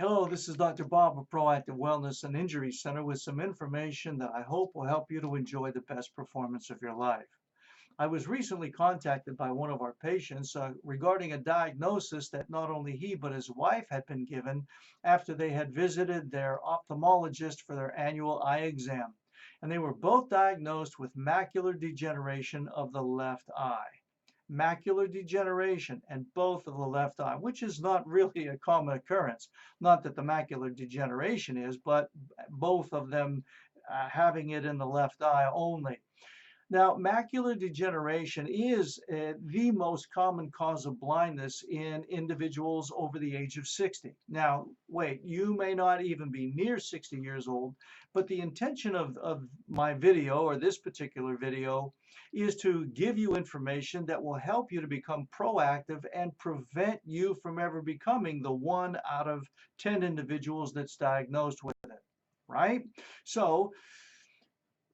Hello, this is Dr. Bob of Proactive Wellness and Injury Center with some information that I hope will help you to enjoy the best performance of your life. I was recently contacted by one of our patients regarding a diagnosis that not only he but his wife had been given after they had visited their ophthalmologist for their annual eye exam. And they were both diagnosed with macular degeneration of the left eye. Macular degeneration and both of the left eye, which is not really a common occurrence. Not that the macular degeneration is, but both of them having it in the left eye only. Now, macular degeneration is the most common cause of blindness in individuals over the age of 60. Now, wait, you may not even be near 60 years old, but the intention of my video, or this particular video, is to give you information that will help you to become proactive and prevent you from ever becoming the 1 out of 10 individuals that's diagnosed with it, right? So,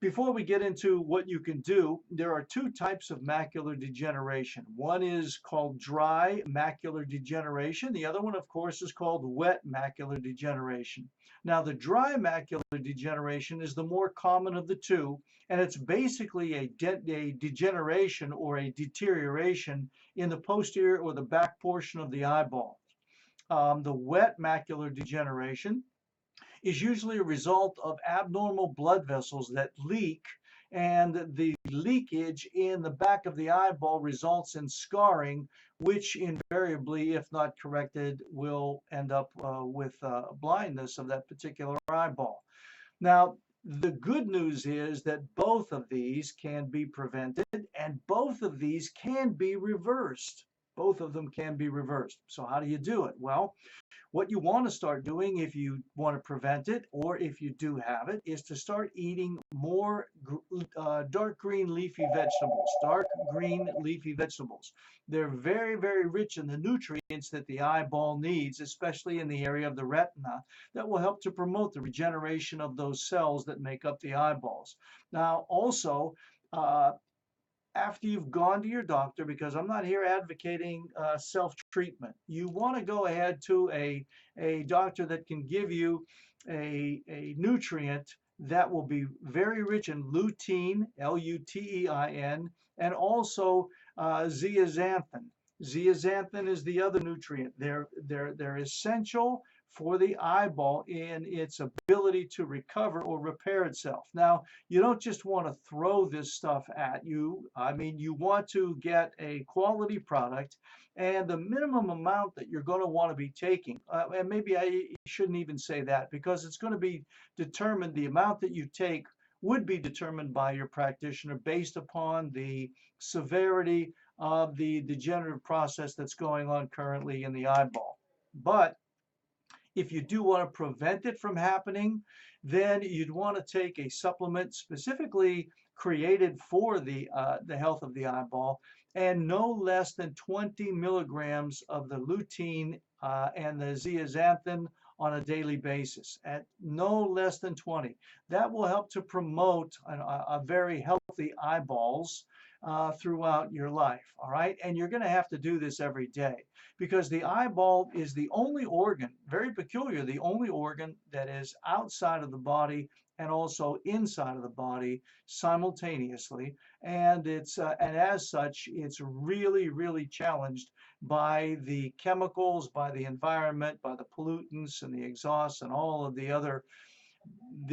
before we get into what you can do, there are two types of macular degeneration. One is called dry macular degeneration. The other one, of course, is called wet macular degeneration. Now, the dry macular degeneration is the more common of the two, and it's basically a degeneration or a deterioration in the posterior or the back portion of the eyeball. The wet macular degeneration is usually a result of abnormal blood vessels that leak, and the leakage in the back of the eyeball results in scarring, which invariably, if not corrected, will end up with blindness of that particular eyeball. Now, the good news is that both of these can be prevented and both of these can be reversed. Both of them can be reversed. So how do you do it? Well, what you want to start doing if you want to prevent it, or if you do have it, is to start eating more dark green leafy vegetables. Dark green leafy vegetables. They're very, very rich in the nutrients that the eyeball needs, especially in the area of the retina, that will help to promote the regeneration of those cells that make up the eyeballs. Now, also, after you've gone to your doctor, because I'm not here advocating self-treatment, you want to go ahead to a doctor that can give you a nutrient that will be very rich in lutein, Lutein, and also zeaxanthin. Zeaxanthin is the other nutrient. They're essential for the eyeball in its ability to recover or repair itself. Now, you don't just want to throw this stuff at you. I mean, you want to get a quality product, and the minimum amount that you're going to want to be taking, and maybe I shouldn't even say that, because it's going to be determined, the amount that you take would be determined by your practitioner based upon the severity of the degenerative process that's going on currently in the eyeball. But if you do want to prevent it from happening, then you'd want to take a supplement specifically created for the health of the eyeball, and no less than 20 milligrams of the lutein and the zeaxanthin on a daily basis, at no less than 20. That will help to promote a very healthy eyeballs throughout your life, all right? And you're going to have to do this every day, because the eyeball is the only organ, very peculiar, the only organ that is outside of the body and also inside of the body simultaneously. And and as such, it's really, really challenged by the chemicals, by the environment, by the pollutants and the exhausts and all of the other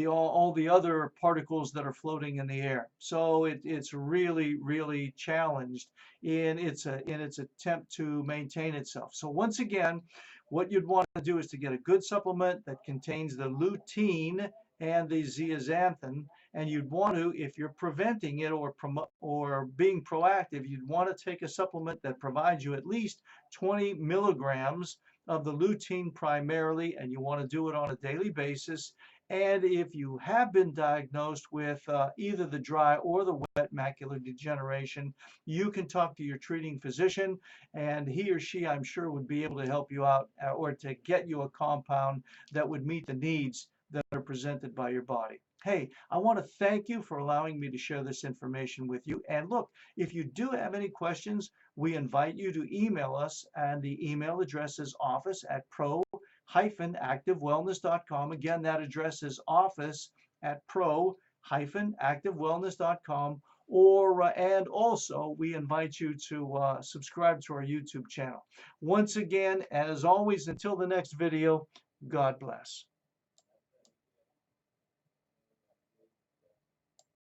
all the other particles that are floating in the air. So it's really, really challenged in its attempt to maintain itself. So once again, what you'd want to do is to get a good supplement that contains the lutein and the zeaxanthin, and you'd want to, if you're preventing it or being proactive, you'd want to take a supplement that provides you at least 20 milligrams of the lutein primarily, and you want to do it on a daily basis. And if you have been diagnosed with either the dry or the wet macular degeneration, you can talk to your treating physician, and he or she, I'm sure, would be able to help you out or to get you a compound that would meet the needs that are presented by your body. Hey, I want to thank you for allowing me to share this information with you. And look, if you do have any questions, we invite you to email us, and the email address is office@pro pro-activewellness.com. Again, that address is office at pro-activewellness.com. And also, we invite you to subscribe to our YouTube channel. Once again, as always, until the next video, God bless.